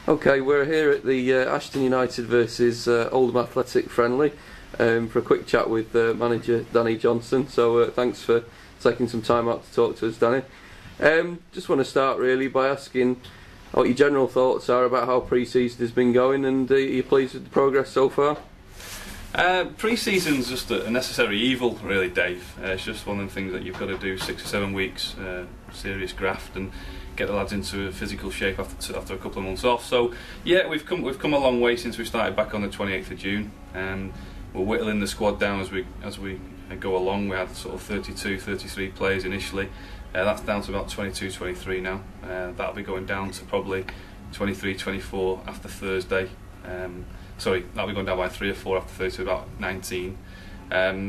Okay, we're here at the Ashton United versus Oldham Athletic friendly for a quick chat with manager Danny Johnson. So thanks for taking some time out to talk to us, Danny. Just want to start really by asking what your general thoughts are about how pre-season has been going, and are you pleased with the progress so far? Pre-season's just a necessary evil, really, Dave. It's just one of the things that you've got to do 6 or 7 weeks, serious graft, and get the lads into a physical shape after a couple of months off. So yeah, we've come a long way since we started back on the 28th of June. We're whittling the squad down as we go along. We had sort of 32, 33 players initially. That's down to about 22, 23 now. That'll be going down to probably 23, 24 after Thursday. Sorry, that'll be going down by 3 or 4 after Thursday, about 19.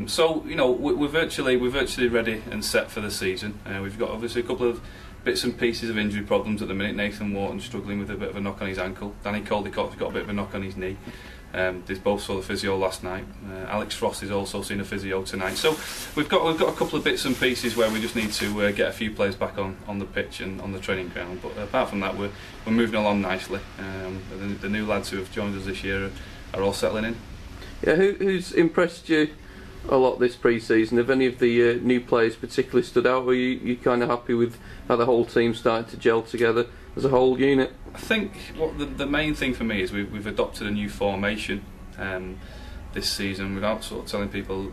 So you know, we're virtually ready and set for the season. We've got obviously a couple of bits and pieces of injury problems at the minute. Nathan Wharton struggling with a bit of a knock on his ankle. Danny Caldicott's got a bit of a knock on his knee. They both saw the physio last night. Alex Frost is also seen a physio tonight. So we've got a couple of bits and pieces where we just need to get a few players back on the pitch and on the training ground. But apart from that, we're moving along nicely. The new lads who have joined us this year are all settling in. Yeah, who's impressed you a lot this pre-season? Have any of the new players particularly stood out? Or are you kind of happy with how the whole team started to gel together as a whole unit? I think what the main thing for me is we've adopted a new formation this season without sort of telling people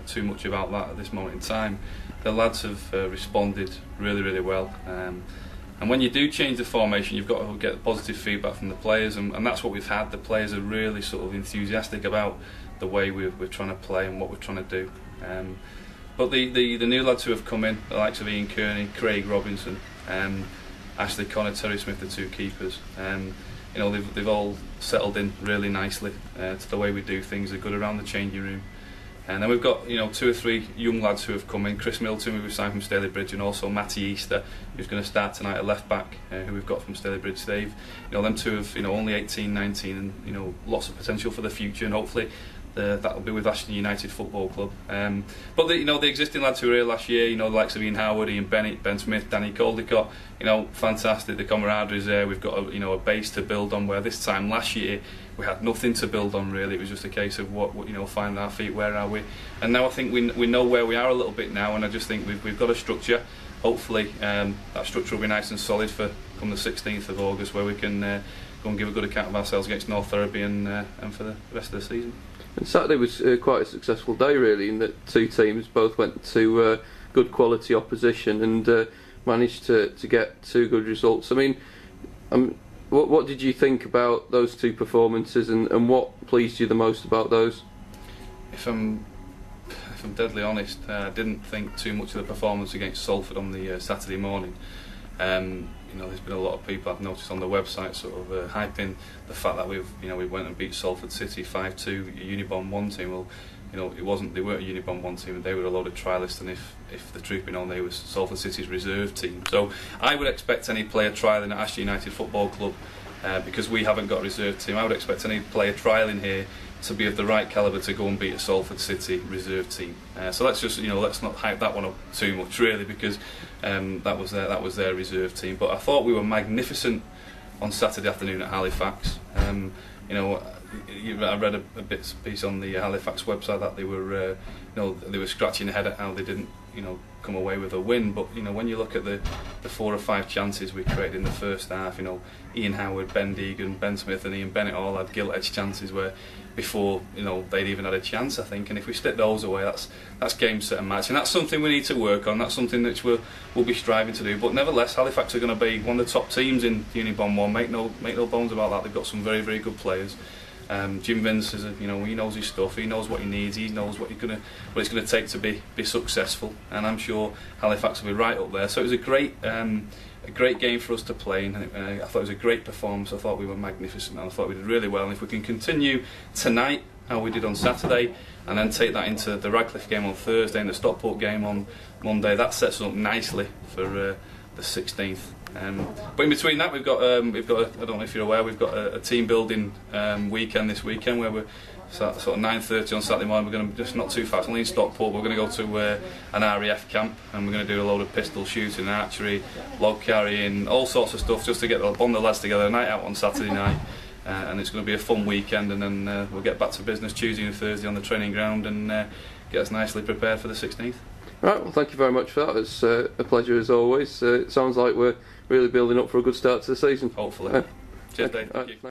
too much about that at this moment in time. The lads have responded really well, and when you do change the formation, you've got to get positive feedback from the players, and that's what we've had. The players are really sort of enthusiastic about the way we're trying to play and what we're trying to do. But the new lads who have come in, the likes of Ian Kearney, Craig Robinson, Ashley Connor, Terry Smith, the 2 keepers, you know, they've all settled in really nicely to the way we do things. They're good around the changing room. And then we've got, you know, 2 or 3 young lads who have come in. Chris Milton, who we've signed from Stalybridge, and also Matty Easter, who's going to start tonight at left back, who we've got from Stalybridge. They've, you know, them 2 have, you know, only 18, 19, and you know, lots of potential for the future, and hopefully that'll be with Ashton United Football Club. But you know, the existing lads who were here last year, you know, the likes of Ian Howard, Ian Bennett, Ben Smith, Danny Caldicott, you know, fantastic. The camaraderie is there. We've got a base to build on, where this time last year we had nothing to build on really. It was just a case of what you know, finding our feet, where are we? And now I think we know where we are a little bit now, and I just think we've got a structure. Hopefully that structure will be nice and solid for come the 16th of August, where we can go and give a good account of ourselves against North Therapy and for the rest of the season. And Saturday was quite a successful day really, in that 2 teams both went to good quality opposition and managed to get 2 good results. I mean, what did you think about those 2 performances, and what pleased you the most about those? If I'm deadly honest, I didn't think too much of the performance against Salford on the Saturday morning. You know, there's been a lot of people I've noticed on the website sort of hyping the fact that we went and beat Salford City 5-2, a Unibond 1 team. Well, you know, they weren't a Unibond 1 team, and they were a load of trialists, and if the truth be known, they were Salford City's reserve team. So I would expect any player trialling at Ashton United Football Club, because we haven't got a reserve team, I would expect any player trialling here to be of the right calibre to go and beat a Salford City reserve team. So let's just, you know, let's not hype that one up too much really, because that was their reserve team. But I thought we were magnificent on Saturday afternoon at Halifax. You know, I read a piece on the Halifax website that they were, you know, they were scratching their head at how they didn't, you know, come away with a win. But you know, when you look at the 4 or 5 chances we created in the first half, you know, Ian Howard, Ben Deegan, Ben Smith, and Ian Bennett all had gilt-edged chances where before, you know, they'd even had a chance, I think. And if we stick those away, that's game, set and match, and that's something we need to work on. That's something that we'll be striving to do. But nevertheless, Halifax are going to be one of the top teams in Unibond 1. Make no bones about that. They've got some very good players. Jim Vince is, you know, he knows his stuff. He knows what he needs. He knows what it's going to take to be successful. And I'm sure Halifax will be right up there. So it was a great game for us to play. And I thought it was a great performance. I thought we were magnificent, and I thought we did really well. And if we can continue tonight how we did on Saturday, and then take that into the Radcliffe game on Thursday and the Stockport game on Monday, that sets us up nicely for the 16th. But in between that, we've got I don't know if you're aware, we've got a team building weekend this weekend, where we're So sort of 9:30 on Saturday morning, we're going to just not too far, it's only in Stockport. We're going to go to an RAF camp, and we're going to do a load of pistol shooting, archery, log carrying, all sorts of stuff, just to get bond the lads together. A night out on Saturday night, and it's going to be a fun weekend. And then we'll get back to business Tuesday and Thursday on the training ground and get us nicely prepared for the 16th. Right, well, thank you very much for that. It's a pleasure as always. It sounds like we're really building up for a good start to the season. Hopefully. Cheers, Dave. Thank you.